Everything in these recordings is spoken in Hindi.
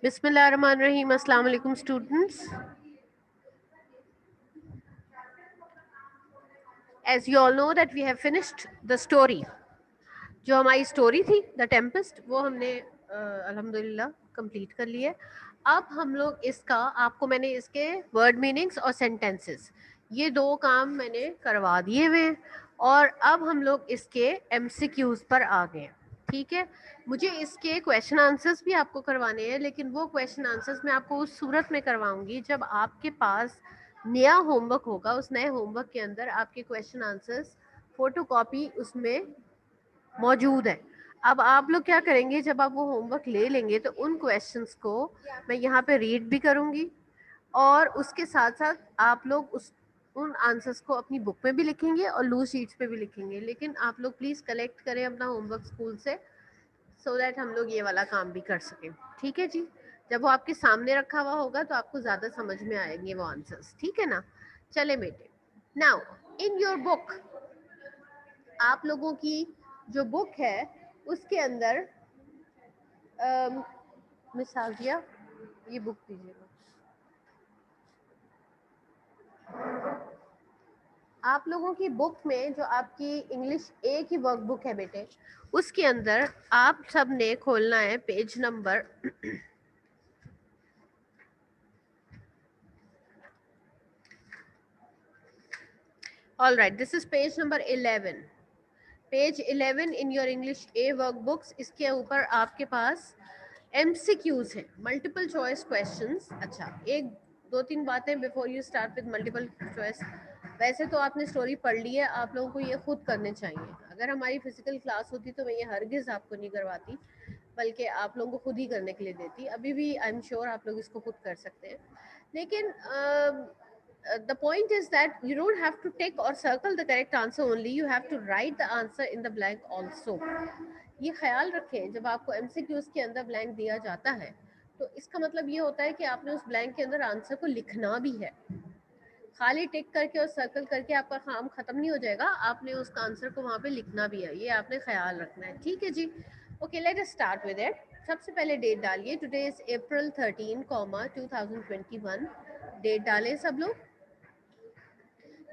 Bismillahirrahmanirrahim. Assalamu alaikum students. As you all know that we have finished the story. जो हमारी स्टोरी थी द टेम्पेस्ट वो हमने अल्हम्दुलिल्लाह कंप्लीट कर ली है। अब हम लोग इसका आपको मैंने इसके वर्ड मीनिंग्स और सेंटेंसेस ये दो काम मैंने करवा दिए हुए हैं और अब हम लोग इसके एमसीक्यूज पर आ गए। ठीक है, मुझे इसके क्वेश्चन आंसर्स भी आपको करवाने हैं, लेकिन वो क्वेश्चन आंसर्स मैं आपको उस सूरत में करवाऊंगी जब आपके पास नया होमवर्क होगा। उस नए होमवर्क के अंदर आपके क्वेश्चन आंसर्स फोटोकॉपी उसमें मौजूद है। अब आप लोग क्या करेंगे, जब आप वो होमवर्क ले लेंगे तो उन क्वेश्चंस को मैं यहाँ पे रीड भी करूँगी और उसके साथ साथ आप लोग उस उन आंसर्स को अपनी बुक में भी लिखेंगे और लूज शीट्स पे भी लिखेंगे। लेकिन आप लोग प्लीज़ कलेक्ट करें अपना होमवर्क स्कूल से, सो दैट हम लोग ये वाला काम भी कर सकें। ठीक है जी, जब वो आपके सामने रखा हुआ होगा तो आपको ज़्यादा समझ में आएंगे वो आंसर्स। ठीक है ना, चले बेटे। नाउ इन योर बुक, आप लोगों की जो बुक है उसके अंदर मिस आजिया ये बुक दीजिएगा। आप लोगों की बुक में जो आपकी इंग्लिश ए की वर्क बुक है बेटे, उसके अंदर आप सब ने खोलना है page number all right, this is page number 11। Page 11 in your English A work books. इसके ऊपर आपके पास एमसीक्यूज है, मल्टीपल चॉइस क्वेश्चंस। अच्छा, एक दो तीन बातें before you start with multiple choice. वैसे तो आपने स्टोरी पढ़ ली है, आप लोगों को ये खुद करने चाहिए। अगर हमारी फिजिकल क्लास होती तो मैं ये हरगिज आपको नहीं करवाती, बल्कि आप लोगों को खुद ही करने के लिए देती। अभी भी आई एम श्योर आप लोग इसको खुद कर सकते हैं, लेकिन the point is that you don't have to tick or circle the correct answer only, you have to write the answer in the blank also. ये ख्याल रखें, जब आपको एमसीक्यूज के अंदर ब्लैंक दिया जाता है तो इसका मतलब ये होता है कि आपने उस ब्लैंक के अंदर आंसर को लिखना भी है। खाली टिक करके और सर्कल करके आपका काम खत्म नहीं हो जाएगा, आपने उसका आंसर को वहां पे लिखना भी है, ये आपने ख्याल रखना है। ठीक है जी, okay let us start with it. सबसे पहले डेट डालिए, टुडे इज अप्रैल 13, 2021। डेट डालें सब लोग।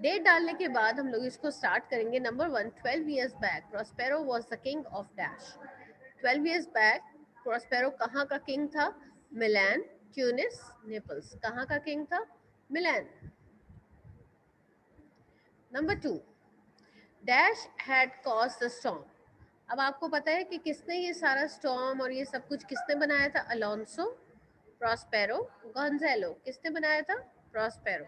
डेट डालने के बाद हम लोग इसको स्टार्ट करेंगे। Number 1, 12 years back Prospero was the king of dash. 12 years back Prospero कहाँ का किंग था? Milan, Tunis, Naples. कहाँ का किंग था? Milan. Number 2, dash had cause the storm. अब आपको पता है कि किसने ये सारा स्टॉर्म और ये सब कुछ किसने बनाया था? Alonso, Prospero, Gonzalo. किसने बनाया था? Prospero.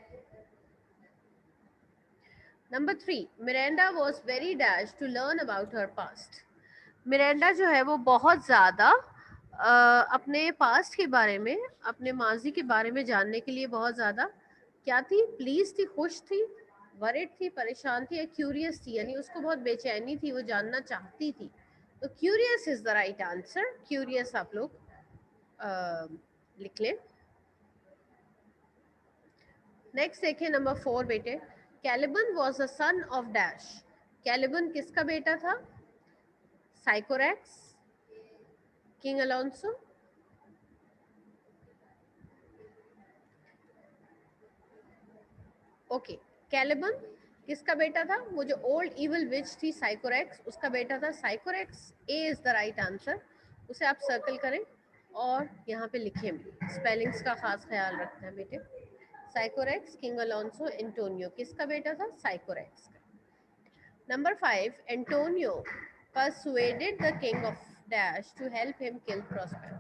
Number 3, Miranda was very dash to learn about her past. Miranda जो है वो बहुत ज़्यादा अपने पास्ट के बारे में, अपने माजी के बारे में जानने के लिए बहुत ज़्यादा क्या थी? प्लीज थी, खुश थी, वरिड थी, परेशान थी, या क्यूरियस थी? यानी उसको बहुत बेचैनी थी, वो जानना चाहती थी। तो curious is the right answer. Curious आप लोग लिख लें। नेक्स्ट देखिए नंबर 4 बेटे, Caliban was the son of dash. Caliban किसका बेटा था? साइकोरैक्स, किंग अलोंसो, ओके। कैलिबन किसका बेटा था? वो जो ओल्ड इविल विच थी साइकोरैक्स, उसका बेटा था साइकोरैक्स। ए इज द राइट आंसर। उसे आप सर्कल करें और यहाँ पे लिखें भी। स्पेलिंग्स का खास ख्याल रखना है बेटे। साइकोरैक्स, किंग अलोंसो, एंटोनियो। किसका बेटा था? साइकोरैक्स का। Number 5, Antonio persuaded the king of dash to help him kill Prospero.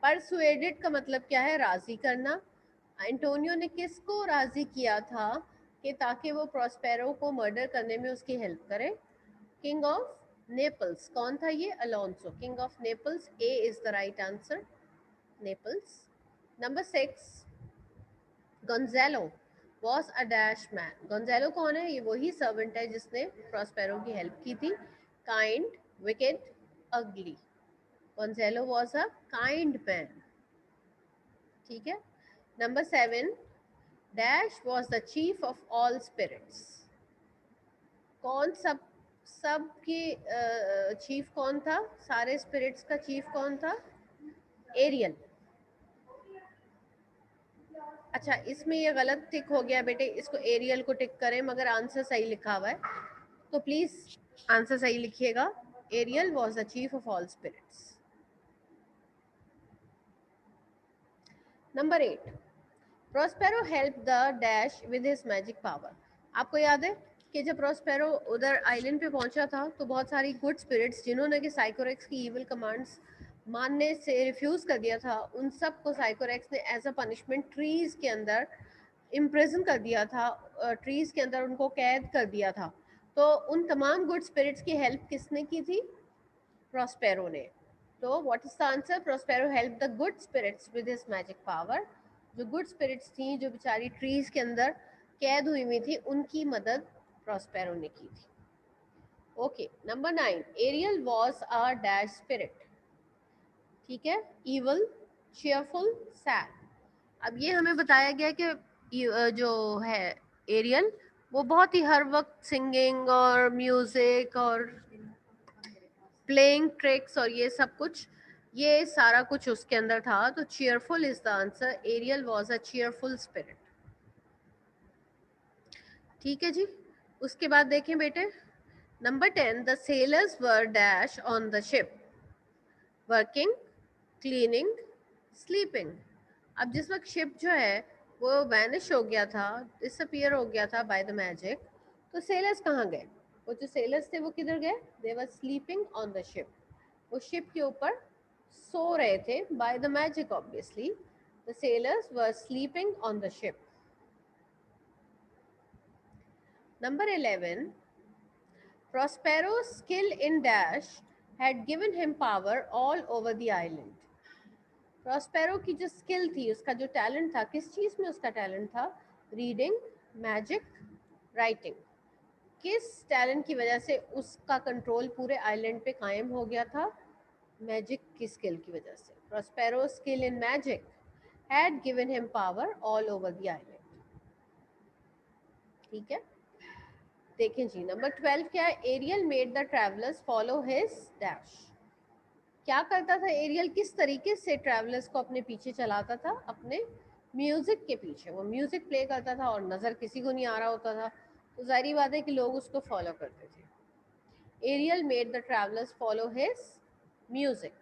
persuaded का मतलब क्या है? राजी करना। एंटोनियो ने किसको राजी किया था कि ताकि वो प्रोस्पेरो को मर्डर करने में उसकी हेल्प करे? King of Naples. कौन था ये? Alonso, king of Naples. A is the right answer, Naples. Number 6, Gonzalo was a dash man. Gonzalo कौन है? ये वही सर्वेंट है जिसने प्रोस्पेरो की हेल्प की थी। Kind, wicked, ugly. Gonzalo was a kind man. ठीक है। Number 7, dash was the chief of all spirits. कौन सब की चीफ कौन था? सारे स्पिरिट्स का चीफ कौन था? एरियल। अच्छा, इसमें ये गलत टिक हो गया बेटे, इसको एरियल को टिक करें, मगर आंसर सही लिखा हुआ है, तो प्लीज आंसर सही लिखिएगा। Ariel was the chief of all spirits. Number 8, Prospero help the dash with his magic power. आपको याद है कि जब प्रोस्पेरो उधर आइलैंड पे पहुंचा था तो बहुत सारी गुड स्पिरिट्स जिन्होंने कि साइकोरेक्स की इविल कमांड्स मानने से रिफ्यूज कर दिया था, उन सब को साइकोरेक्स ने एज अ पनिशमेंट ट्रीज के अंदर इम्प्रेजन कर दिया था, ट्रीज के अंदर उनको कैद कर दिया था। तो उन तमाम गुड स्पिरिट्स की हेल्प किसने की थी? प्रोस्पेरो ने। तो what is the answer? Prospero help the good spirits with his magic power. जो गुड स्पिरिट्स थी, जो बेचारी ट्रीज के अंदर कैद हुई हुई थी, उनकी मदद प्रोस्पेरो ने की थी। Okay, number 9, Ariel was a dash spirit. ठीक है, इवल, चीयरफुल, सैड। अब ये हमें बताया गया कि जो है एरियल, वो बहुत ही हर वक्त सिंगिंग और म्यूजिक और प्लेइंग ट्रिक्स और ये सब कुछ, ये सारा कुछ उसके अंदर था। तो cheerful is the answer. Ariel was a cheerful spirit. ठीक है जी। उसके बाद देखें बेटे, number 10, the sailors were dash on the ship, working, cleaning, sleeping. अब जिस वक्त शिप जो है वो वैनिश हो गया था, डिसअपियर हो गया था बाय द मैजिक, तो सेलर्स कहाँ गए? वो जो सेलर्स थे वो किधर गए? They were sleeping on the ship. वो शिप के ऊपर सो रहे थे by the magic obviously. The sailors were sleeping on the ship. Number 11, Prospero's skill in dash had given him power all over the island. Prospero की जो स्किल थी, उसका जो टैलेंट था, किस चीज़ में उसका टैलेंट था? Reading, magic, writing. किस टैलेंट की वजह से उसका कंट्रोल पूरे आइलैंड पे कायम हो गया था? मैजिक की स्किल की वजह से। Prospero skill in magic had given him power all over the island. ठीक है, देखें जी, नंबर 12 क्या है? Ariel made the travellers follow his dash. क्या करता था एरियल? किस तरीके से ट्रैवलर्स को अपने पीछे चलाता था? अपने म्यूजिक के पीछे। वो म्यूजिक प्ले करता था और नजर किसी को नहीं आ रहा होता था, तो जाहिर बात है कि लोग उसको फॉलो करते थे। Ariel made the travellers follow his music.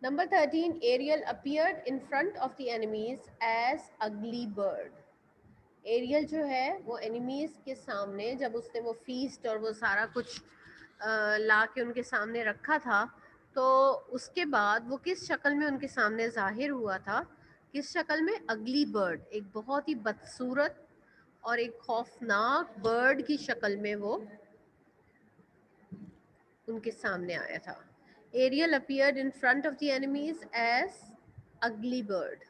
Number 13, Ariel appeared in front of the enemies as ugly bird. Ariel जो है वो एनिमीज के सामने, जब उसने वो फीस्ट और वो सारा कुछ ला के उनके सामने रखा था, तो उसके बाद वो किस शक्ल में उनके सामने जाहिर हुआ था? किस शक्ल में? अगली बर्ड, एक बहुत ही बदसूरत और एक खौफनाक बर्ड की शक्ल में वो उनके सामने आया था। Ariel appeared in front of the enemies as ugly bird.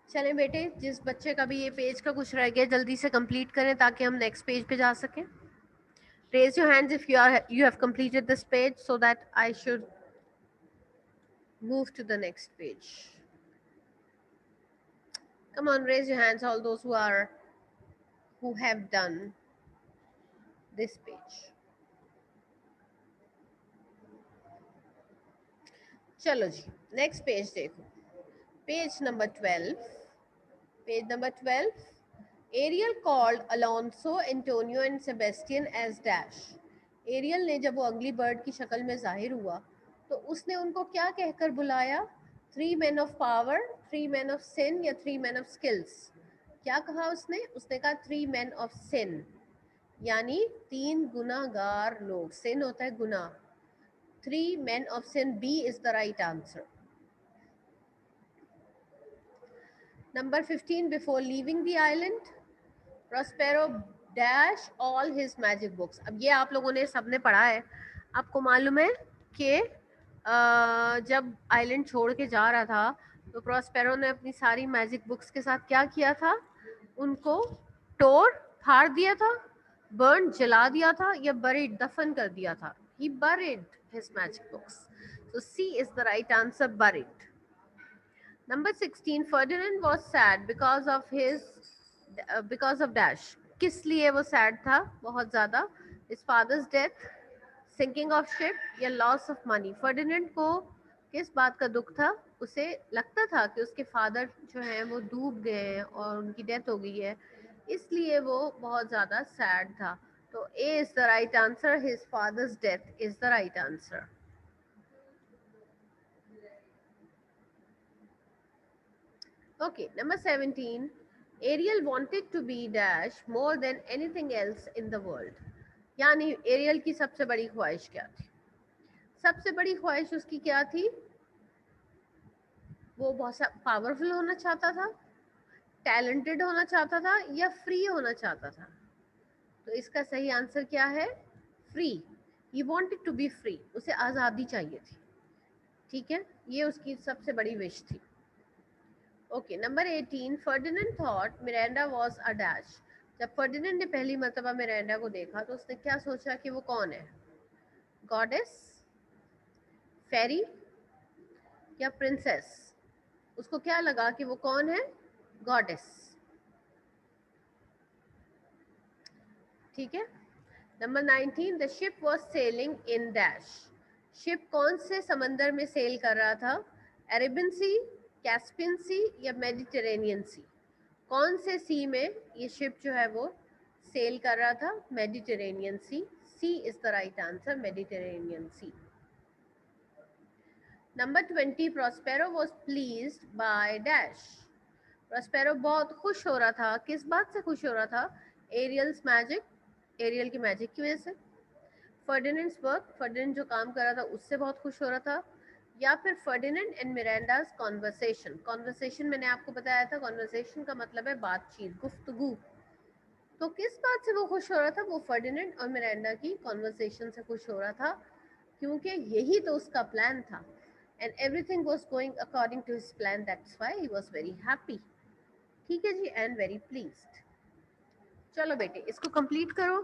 चलें बेटे, जिस बच्चे का भी ये पेज का कुछ रह गया जल्दी से कंप्लीट करें ताकि हम नेक्स्ट पेज पे जा सकें। Raise your hands if you have completed this page so that I should move to the next page. Come on, raise your hands, all those who have done this page. चलो जी, नेक्स्ट पेज देखो, page number 12। Page number 12, Ariel called Alonso, Antonio and Sebastian as dash. Ariel ने जब वो अगली बर्ड की शक्ल में जाहिर हुआ तो उसने उनको क्या कहकर बुलाया? 3 men of power, 3 men of sin या 3 men of skills। क्या कहा उसने? उसने कहा 3 men of sin, यानी 3 गुनाहगार लोग। sin होता है गुनाह। 3 men of sin, B is the right answer. Number 15, before leaving the island, Prospero dash all his magic books। अब ये आप लोगों ने सबने पढ़ा है, आपको मालूम है कि जब आइलैंड छोड़ के जा रहा था तो प्रोस्पेरो ने अपनी सारी मैजिक बुक्स के साथ क्या किया था? उनको तोड़ फाड़ दिया था, बर्न जला दिया था, या बरीड दफन कर दिया था। ही buried his magic books. So C is the right answer, buried. Number 16, Ferdinand was sad because of dash। किस लिए वो sad था बहुत ज़्यादा? His father's death, sinking of ship या लॉस ऑफ मनी? फर्डिनेंड को किस बात का दुख था? उसे लगता था कि उसके फादर जो है वो डूब गए हैं और उनकी डेथ हो गई है, इसलिए वो बहुत ज़्यादा सैड था. तो A is the right answer, his father's death is the right answer. Okay, number 17. Ariel wanted to be dash more than anything else in the world. यानी एरियल की सबसे बड़ी ख्वाहिश क्या थी? सबसे बड़ी ख्वाहिश उसकी क्या थी? वो बहुत पावरफुल होना चाहता था, टैलेंटेड होना चाहता था, या फ्री होना चाहता था? तो इसका सही आंसर क्या है? Free. He wanted to be free. उसे आज़ादी चाहिए थी. ठीक है, ये उसकी सबसे बड़ी विश थी. Okay, number 18. Ferdinand thought Miranda was a dash. जब फर्डिनेंड ने पहली मर्तबा मिरांडा को देखा तो उसने क्या सोचा कि वो कौन है? गॉडेस, फेरी या प्रिंसेस? उसको क्या लगा कि वो कौन है? गॉडेस. ठीक है. Number 19. The ship was selling in dash. Ship कौन से समंदर में सेल कर रहा था? अरेबियन सी, कैस्पियन सी या मेडिटेरेनियन सी? कौन से सी में ये शिप जो है वो सेल कर रहा था? Mediterranean sea. Sea is the right answer, Mediterranean sea. Number 20. Prospero was pleased by dash. Prospero बहुत खुश हो रहा था. किस बात से खुश हो रहा था? एरियल्स मैजिक. एरियल की मैजिक की वजह से. फर्डिनेंड्स वर्क. फर्डिनेंड जो काम कर रहा था उससे बहुत खुश हो रहा था. या फिर फर्डिनेंड एंड मिरांडास कॉन्वर्सेशन. कॉन्वर्सेशन मैंने आपको बताया था, कॉन्वर्सेशन का मतलब है बातचीत, गुफ्तगू. तो किस बात से वो खुश हो रहा था? वो फर्डिनेंड और मिरांडा की कॉन्वर्सेशन से खुश हो रहा था, क्योंकि यही तो उसका प्लान था. And everything was going according to his plan, that's why he was very happy. ठीक है जी, एंड वेरी प्लीज्ड. चलो बेटे, इसको कंप्लीट करो.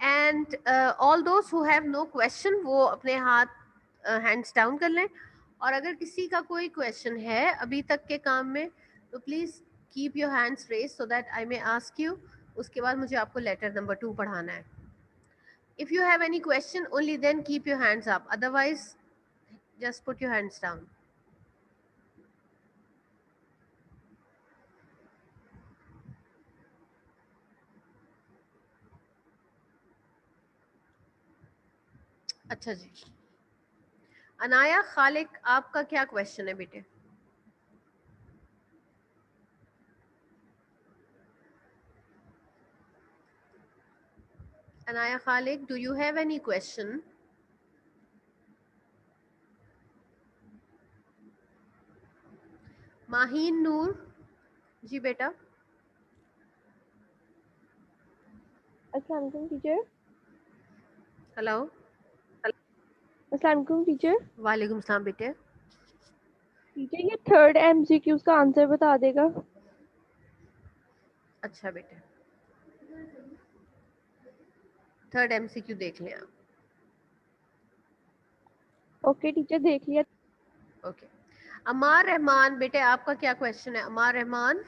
And all those who have no question वो अपने हाथ हैंड्स डाउन कर लें. और अगर किसी का कोई क्वेश्चन है अभी तक के काम में तो please keep your hands raise so that I may ask you. उसके बाद मुझे आपको लेटर नंबर 2 पढ़ाना है. If you have any question only then keep your hands up, otherwise just put your hands down. अच्छा जी, अनाया खालिक, आपका क्या क्वेश्चन है बेटे? Anaya Khaliq, do you have any question? Maheen Noor ji बेटा. अस्सलाम वालेकुम टीचर. हेलो. अस्सलाम वालेकुम टीचर. वालेकुम सलाम बेटे. टीचर ये थर्ड एमसीक्यूज का आंसर बता देगा? अच्छा बेटे, थर्ड एमसीक्यू देख लें आप. ओके टीचर, देख लिया. ओके. अमार रहमान बेटे, आपका क्या क्वेश्चन है? अमार रहमान.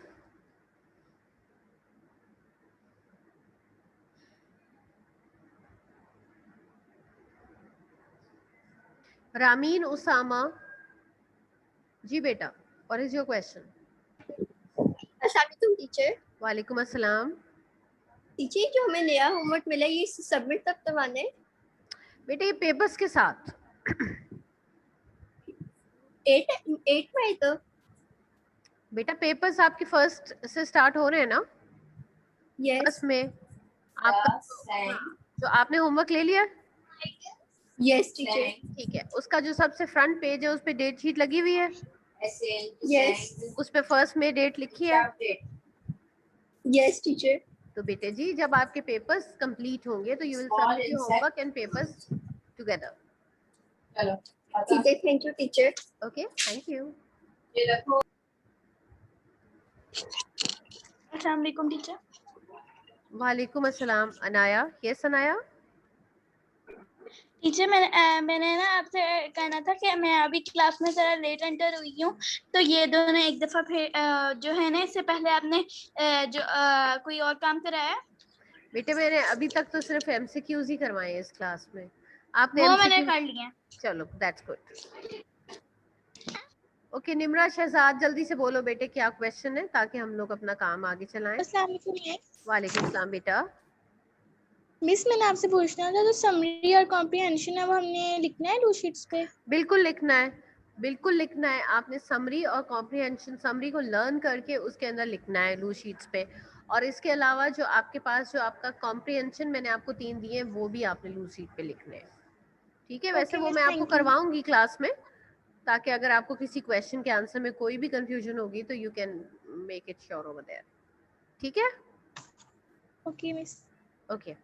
रामीन उसामा जी बेटा, व्हाट इज योर क्वेश्चन? अस्सलाम वालेकुम टीचर. वालेकुम अस्सलाम. टीचर, जो हमें नया होमवर्क मिला ये सबमिट कब करवाना है? बेटे ये पेपर्स के साथ. 8 मई को. बेटा पेपर्स आपके फर्स्ट से स्टार्ट हो रहे हैं ना? यस. फर्स्ट में आपका तो आपने होमवर्क ले लिया? Yes teacher. ठीक है, उसका जो सबसे फ्रंट पेज है उस पे डेट शीट लगी हुई है. यस. उस पे फर्स्ट में डेट लिखी है. Yes teacher. तो बेटे जी जब आपके पेपर्स कंप्लीट होंगे तो you will submit your homework and papers together. ठीक है, thank you teacher. Okay, thank you. अस्सलाम वालेकुम टीचर. वालेकुम अस्सलाम. अनाया. यस अनाया. टीचर मैंने ना आपसे कहना था कि मैं अभी क्लास में जरा लेट एंटर हुई हूँ, तो ये दोनों एक दफा फिर जो है ना इससे पहले आपने कोई और काम कराया? बेटे मैंने अभी तक तो सिर्फ एमसीक्यूज ही करवाए हैं इस क्लास में. आपने वो मैंने MCQ कर लिया। चलो that's good. Okay Nimra Shahzad जल्दी से बोलो बेटे क्या क्वेश्चन है ताकि हम लोग अपना काम आगे चलाएं। अस्सलाम वालेकुम मिस। वालेकुम सलाम बेटा। मिस मैंने आपसे पूछना था, जो समरी और कॉम्प्रिहेंशन है वो हमने लिखना है 2 शीट्स पे? बिल्कुल लिखना है, बिल्कुल लिखना है। आपने समरी और कॉम्प्रिहेंशन, समरी को लर्न करके उसके अंदर लिखना है लू शीट्स पे। और इसके अलावा जो आपके पास जो आपका कॉम्प्रिहेंशन मैंने आपको 3 दिए हैं वो भी आपने लू शीट पे लिखने हैं। ठीक है, वैसे ओके वो मिस, मैं आपको थैंक यू। करवाऊंगी क्लास में, ताकि अगर आपको किसी क्वेश्चन के आंसर में कोई भी कंफ्यूजन होगी तो you can make it sure over there. ठीक है, okay miss. Okay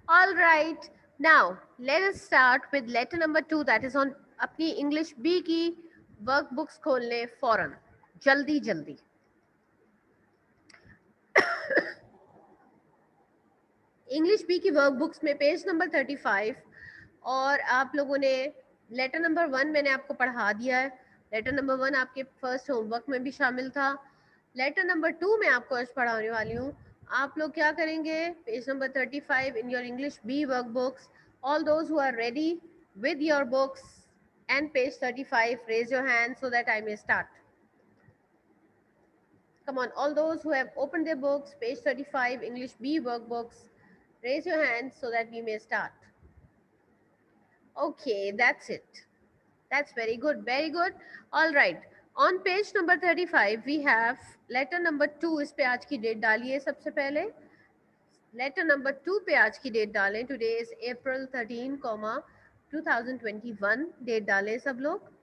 all right. Now let us start with letter number 2 that is on. अपनी इंग्लिश बी की वर्क बुक्स खोल लें फौरन, जल्दी जल्दी। इंग्लिश बी की वर्क बुक्स में पेज नंबर 35, और आप लोगों ने लेटर नंबर 1 मैंने आपको पढ़ा दिया है। लेटर नंबर 1 आपके फर्स्ट होमवर्क में भी शामिल था। लेटर नंबर 2 मैं आपको आज पढ़ाने वाली हूँ। आप लोग क्या करेंगे, page number 35 in your English B work books, all those who are ready with your books and page 35, raise your hand so that I may start. Come on, all those who have opened their books, page 35, English B workbooks, raise your hands so that we may start. Okay, that's it. That's very good, very good. All right. On page number 35, we have letter number 2. इस पे आज की डेट डालिए सबसे पहले। लेटर नंबर 2 पे आज की डेट डालें। Today is April 13, 2021। डेट डालें सब लोग।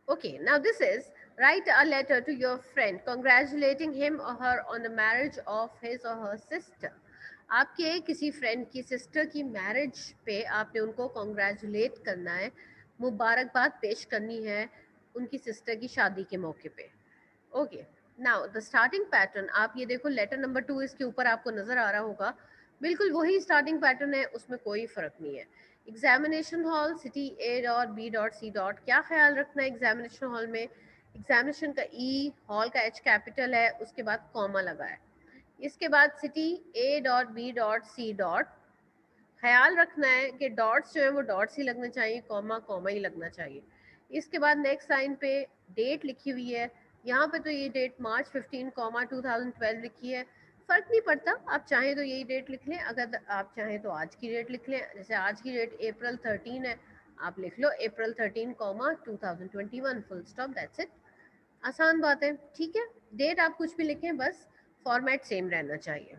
Okay, now this is write a letter to your friend congratulating him or her on the marriage of his or her sister. आपके किसी फ्रेंड की सिस्टर की मैरिज पे आपने उनको कॉन्ग्रेचुलेट करना है, मुबारकबाद पेश करनी है उनकी सिस्टर की शादी के मौके पे। Okay, now the starting pattern आप ये देखो, लेटर नंबर 2 इसके ऊपर आपको नजर आ रहा होगा, बिल्कुल वही स्टार्टिंग पैटर्न है, उसमें कोई फर्क नहीं है। Examination hall city A.B.C. क्या ख्याल रखना है एग्जामिनेशन हॉल में? एग्जामिनेशन का ई, हॉल का एच कैपिटल है, उसके बाद कॉमा लगा है, इसके बाद सिटी A.B.C. ख्याल रखना है कि डॉट्स जो है वो डॉट्स ही लगने चाहिए, कॉमा कॉमा ही लगना चाहिए। इसके बाद नेक्स्ट लाइन पे डेट लिखी हुई है, यहाँ पे तो ये डेट March 15, 2012 लिखी है। फर्क नहीं पड़ता, आप चाहें तो यही डेट लिख लें, अगर आप चाहें तो आज की डेट लिख लें। जैसे आज की डेट April 13 है, आप लिख लो April 13, 2021, full stop, that's it. आसान बात है, ठीक है। डेट आप कुछ भी लिखें, बस फॉर्मेट सेम रहना चाहिए।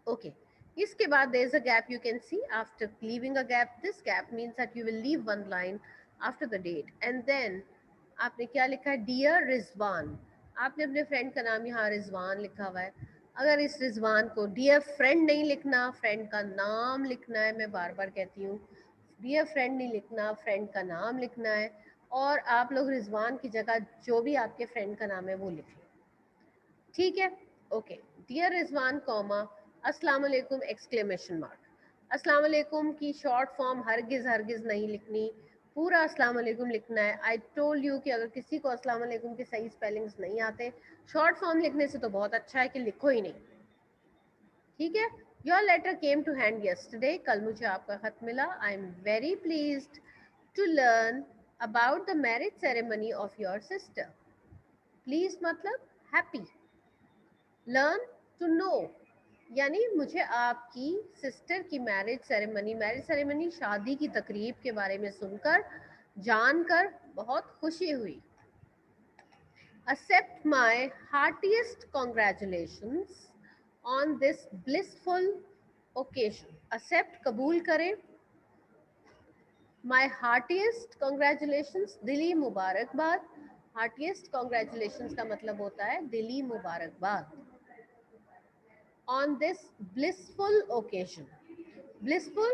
ओके, इसके बाद there is a gap you can see. After leaving a gap, this gap means that you will leave one line after the date, and then आपने क्या लिखा है, डियर रिजवान। आपने अपने फ्रेंड का नाम यहाँ रिजवान लिखा हुआ है। अगर इस रिजवान को डियर फ्रेंड नहीं लिखना, फ्रेंड का नाम लिखना है। मैं बार बार कहती हूँ, डियर फ्रेंड नहीं लिखना, फ्रेंड का नाम लिखना है। और आप लोग रिजवान की जगह जो भी आपके फ्रेंड का नाम है वो लिख लें, ठीक है। ओके, डियर रिजवान कॉमा अस्सलाम वालेकुम एक्सक्लेमेशन मार्क। अस्सलाम वालेकुम की शॉर्ट फॉर्म हरगिज़ हरगिज़ नहीं लिखनी, पूरा अस्सलाम वालेकुम लिखना है। आई टोल्ड यू कि अगर किसी को अस्सलाम वालेकुम के सही स्पेलिंग्स नहीं आते, शॉर्ट फॉर्म लिखने से तो बहुत अच्छा है कि लिखो ही नहीं, ठीक है। Your letter came to hand yesterday, कल मुझे आपका खत मिला। I am very pleased to learn about the marriage ceremony of your sister. Please मतलब हैप्पी, लर्न टू नो यानी मुझे आपकी सिस्टर की मैरिज सेरेमनी शादी की तकरीब के बारे में सुनकर, जानकर बहुत खुशी हुई। Accept my heartiest congratulations on this blissful occasion. Accept कबूल करें, my heartiest congratulations दिली मुबारकबाद। heartiest congratulations का मतलब होता है दिली मुबारकबाद। on this blissful occasion, blissful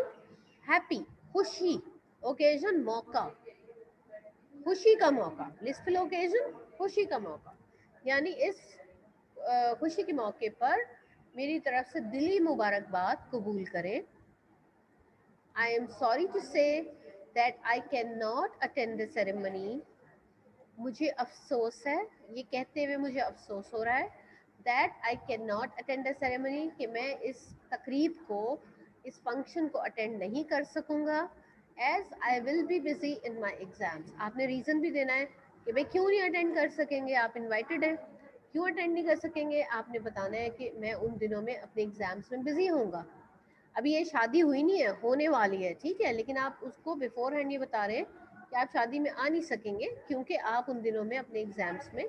happy, खुशी, occasion मौका, खुशी का मौका, blissful occasion खुशी का मौका, यानी इस खुशी के मौके पर मेरी तरफ से दिली मुबारकबाद कबूल करें। I am sorry to say that I cannot attend the ceremony. मुझे अफसोस है, ये कहते हुए मुझे अफसोस हो रहा है, that I cannot attend the ceremony कि मैं इस तकरीब को इस फंक्शन को अटेंड नहीं कर सकूंगा as I will be busy in my exams. आपने रीज़न भी देना है कि भाई क्यों नहीं अटेंड कर सकेंगे, आप इन्वाइटेड हैं, क्यों अटेंड नहीं कर सकेंगे। आपने बताना है कि मैं उन दिनों में अपने एग्जाम्स में बिजी होऊंगा। अभी ये शादी हुई नहीं है, होने वाली है, ठीक है, लेकिन आप उसको बिफोर हैंड ये बता रहे हैं कि आप शादी में आ नहीं सकेंगे क्योंकि आप उन दिनों में अपने एग्जाम्स में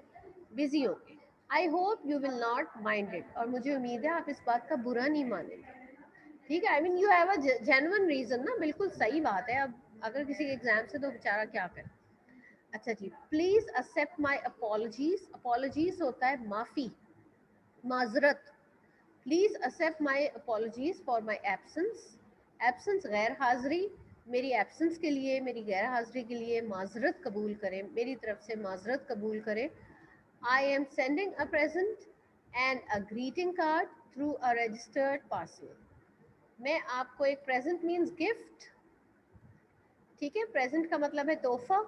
बिजी होंगे। I hope you will not mind it, और मुझे उम्मीद है आप इस बात का बुरा नहीं मानेंगे, ठीक है। I mean you have a genuine reason ना, बिल्कुल सही बात है। अब अगर किसी के एग्जाम से तो बेचारा क्या करे। अच्छा जी, please accept my apologies. Apologies होता है माफी, माजरत। Please accept my apologies for my absence. Absence गैर हाजिरी, मेरी एब्सेंस के लिए, मेरी गैर हाजिरी के लिए माजरत कबूल करें, मेरी तरफ से माजरत कबूल करें। I am sending a present and a greeting card through a registered parcel. मैं आपको एक प्रेजेंट मीन्स गिफ्ट, ठीक है, प्रेजेंट का मतलब है तोहफा,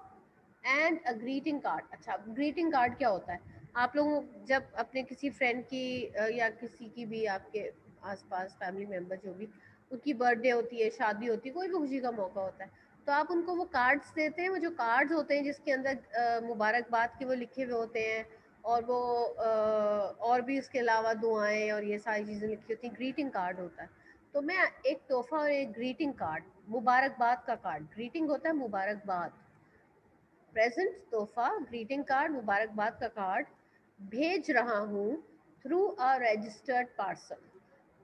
एंड अ ग्रीटिंग कार्ड। अच्छा, ग्रीटिंग कार्ड क्या होता है? आप लोग जब अपने किसी फ्रेंड की या किसी की भी आपके आसपास फैमिली मेम्बर जो भी उनकी बर्थडे होती है, शादी होती है, कोई भी खुशी का मौका होता है, तो आप उनको वो कार्ड्स देते हैं। वो जो कार्ड्स होते हैं जिसके अंदर मुबारकबाद के वो लिखे हुए होते हैं, और वो और भी इसके अलावा दुआएं और ये सारी चीज़ें लिखी होती हैं, ग्रीटिंग कार्ड होता है। तो मैं एक तोहफा और एक ग्रीटिंग कार्ड, मुबारकबाद का कार्ड, ग्रीटिंग होता है मुबारकबाद, प्रेजेंट तोहफा, ग्रीटिंग कार्ड, मुबारकबाद का कार्ड भेज रहा हूँ थ्रू अ रजिस्टर्ड पार्सल।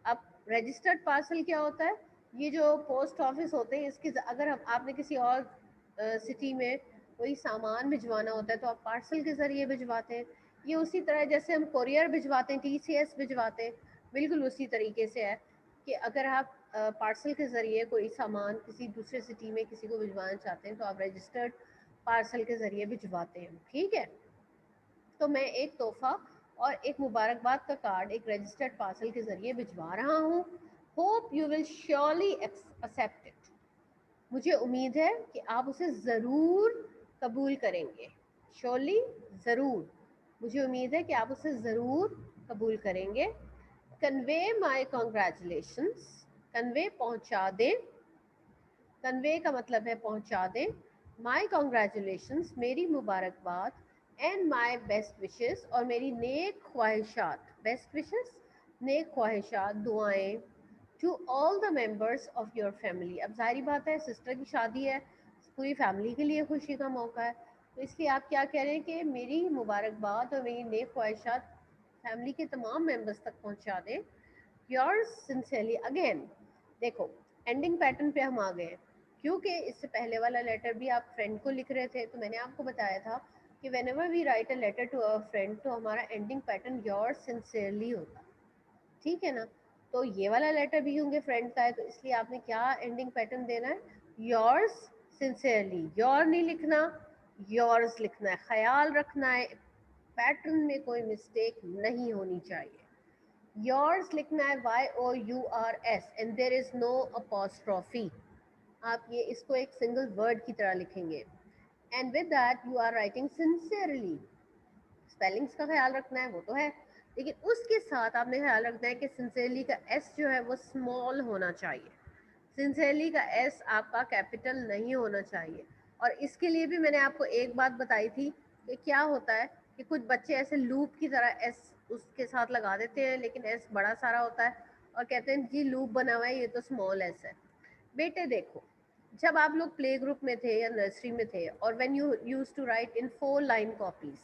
अब रजिस्टर्ड पार्सल क्या होता है? ये जो पोस्ट ऑफिस होते हैं, इसकी अगर हम आपने किसी और सिटी में कोई सामान भिजवाना होता है तो आप पार्सल के ज़रिए भिजवाते हैं। ये उसी तरह जैसे हम कोरियर भिजवाते हैं, टीसीएस भिजवाते हैं, बिल्कुल उसी तरीके से है कि अगर आप पार्सल के ज़रिए कोई सामान किसी दूसरे सिटी में किसी को भिजवाना चाहते हैं तो आप रजिस्टर्ड पार्सल के ज़रिए भिजवाते हैं, ठीक है। तो मैं एक तोहफा और एक मुबारकबाद का कार्ड एक रजिस्टर्ड पार्सल के ज़रिए भिजवा रहा हूँ। Hope you will surely accept it. मुझे उम्मीद है कि आप उसे ज़रूर कबूल करेंगे। श्योरली, ज़रूर, मुझे उम्मीद है कि आप उसे ज़रूर कबूल करेंगे। कन्वे माई कॉन्ग्रेचुलेशंस, कन्वे पहुँचा दें, कन्वे का मतलब है पहुँचा दें, माई कॉन्ग्रेचुलेशंस मेरी मुबारकबाद, एंड माई बेस्ट विशेस और मेरी नेक ख्वाहिशात, बेस्ट विशेस नेक ख्वाहिशात, दुआएं, to all the members of your family. अब जाहिर बात है सिस्टर की शादी है, पूरी फैमिली के लिए खुशी का मौका है, तो इसलिए आप क्या कह रहे हैं कि मेरी मुबारकबाद और मेरी नेक ख्वाहिशात फैमिली के तमाम मेंबर्स तक पहुंचा दें। Yours sincerely. अगेन देखो, एंडिंग पैटर्न पे हम आ गए हैं, क्योंकि इससे पहले वाला लेटर भी आप फ्रेंड को लिख रहे थे, तो मैंने आपको बताया था कि whenever we write a letter to our friend तो हमारा एंडिंग पैटर्न योर्स सिंसियरली होता, ठीक है ना। तो ये वाला लेटर भी होंगे फ्रेंड का है, तो इसलिए आपने क्या एंडिंग पैटर्न देना है? Yours sincerely. योर नहीं लिखना, योर्स लिखना है। ख्याल रखना है पैटर्न में कोई मिस्टेक नहीं होनी चाहिए। योर्स लिखना है YOURS and there is no apostrophe. आप ये इसको एक सिंगल वर्ड की तरह लिखेंगे। And with that you are writing sincerely. Spellings का ख्याल रखना है, वो तो है, लेकिन उसके साथ आपने ख्याल रखना है कि सिंसियरली का एस जो है वो स्मॉल होना चाहिए। सिंसियरली का एस आपका कैपिटल नहीं होना चाहिए। और इसके लिए भी मैंने आपको एक बात बताई थी कि क्या होता है कि कुछ बच्चे ऐसे लूप की तरह एस उसके साथ लगा देते हैं, लेकिन एस बड़ा सारा होता है और कहते हैं जी लूप बना हुआ है, ये तो स्मॉल एस है। बेटे देखो, जब आप लोग प्ले ग्रुप में थे या नर्सरी में थे और when you used to write in 4 line copies,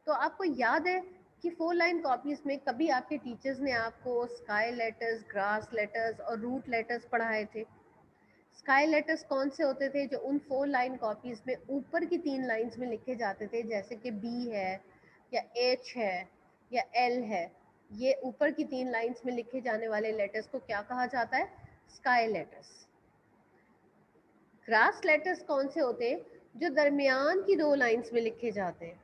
तो आपको याद है कि 4 लाइन कॉपीज में कभी आपके टीचर्स ने आपको स्काई लेटर्स, ग्रास लेटर्स और रूट लेटर्स पढ़ाए थे? स्काई लेटर्स कौन से होते थे? जो उन 4 लाइन कॉपीज में ऊपर की 3 लाइंस में लिखे जाते थे, जैसे कि बी है या एच है या एल है। ये ऊपर की 3 लाइंस में लिखे जाने वाले लेटर्स को क्या कहा जाता है? Sky letters. ग्रास लेटर्स कौन से होते हैं? जो दरमियान की 2 लाइंस में लिखे जाते हैं।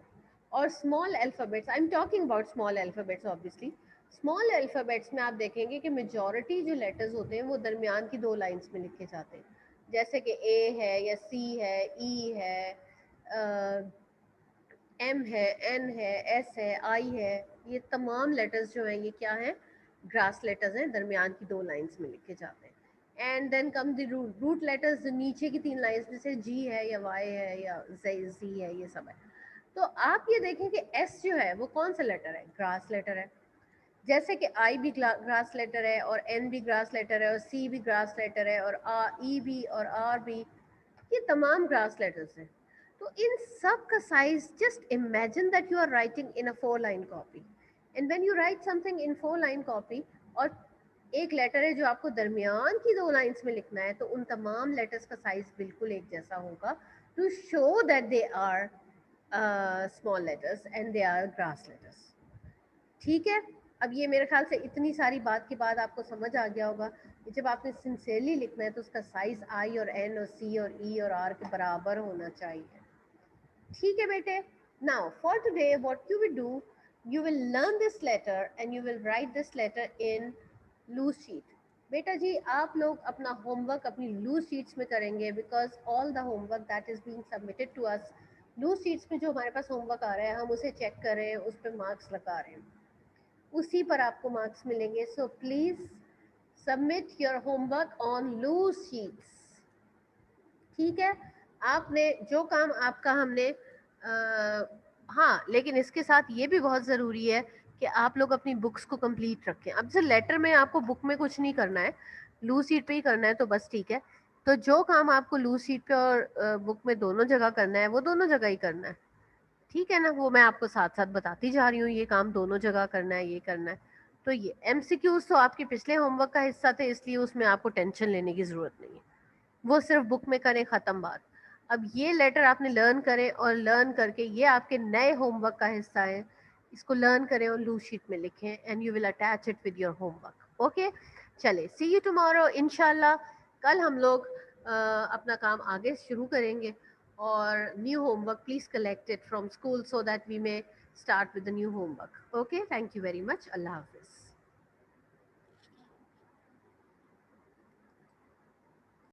और small alphabets, I am talking about small alphabets obviously. Small alphabets में आप देखेंगे कि मेजॉरिटी जो लेटर्स होते हैं वो दरमियान की 2 लाइंस में लिखे जाते हैं, जैसे कि ए है या सी है, ई है, एम है, एन है, एस है, आई है। ये तमाम लेटर्स जो हैं ये क्या हैं? ग्रास लेटर्स हैं, दरमियान की 2 लाइंस में लिखे जाते हैं। And then come the root letters, जो नीचे की 3 लाइंस, जैसे जी है या वाई है या जी है, ये सब है। तो आप ये देखें कि एस जो है वो कौन सा लेटर है, ग्रास लेटर है। जैसे कि आई भी ग्रास लेटर है, और एन भी ग्रास लेटर है, और सी भी ग्रास लेटर है, और ई भी और आर भी, ये तमाम ग्रास लेटर्स हैं। तो इन सब का size, just imagine that you are writing in a 4 line copy, and when you write something in 4 line copy, और एक लेटर है जो आपको दरमियान की 2 लाइंस में लिखना है, तो उन तमाम लेटर्स का साइज बिल्कुल एक जैसा होगा, to show that they are small letters and they are grass letters. ठीक है, अब ये मेरे ख्याल से इतनी सारी बात के बाद आपको समझ आ गया होगा कि जब आपने सिंसियरली लिखना है तो उसका साइज आई और एन और सी और ई और आर के बराबर होना चाहिए। ठीक है बेटे, now for today what you will do, you will learn this letter and you will write this letter in loose sheet. बेटा जी आप लोग अपना होमवर्क अपनी लूज शीट्स में करेंगे, because all the homework that is being submitted to us, loose sheets में जो हमारे पास होमवर्क आ रहा है हम उसे चेक कर रहे हैं, उस पर मार्क्स लगा रहे हैं, उसी पर आपको मार्क्स मिलेंगे। So please submit your homework on loose sheets. ठीक है, आपने जो काम आपका हमने हाँ, लेकिन इसके साथ ये भी बहुत ज़रूरी है कि आप लोग अपनी बुक्स को कंप्लीट रखें। अब जैसे लेटर में आपको बुक में कुछ नहीं करना है, लूज शीट पे ही करना है, तो बस ठीक है। तो जो काम आपको लूज शीट पे और बुक में दोनों जगह करना है, वो दोनों जगह ही करना है। ठीक है ना, वो मैं आपको साथ साथ बताती जा रही हूँ, ये काम दोनों जगह करना है, ये करना है। तो ये एमसीक्यूज तो आपके पिछले होमवर्क का हिस्सा थे, इसलिए उसमें आपको टेंशन लेने की ज़रूरत नहीं है, वो सिर्फ बुक में करें, ख़त्म बात। अब ये लेटर आपने लर्न करें, और लर्न करके ये आपके नए होमवर्क का हिस्सा है, इसको लर्न करें और लूज शीट में लिखें, and you will attach it with your homework. Okay, चले, सी यू टुमारो इंशाल्लाह। कल हम लोग अपना काम आगे शुरू करेंगे, और new homework please collect it from school so that we may start with the new homework. Okay, thank you very much, अल्लाह हाफिज।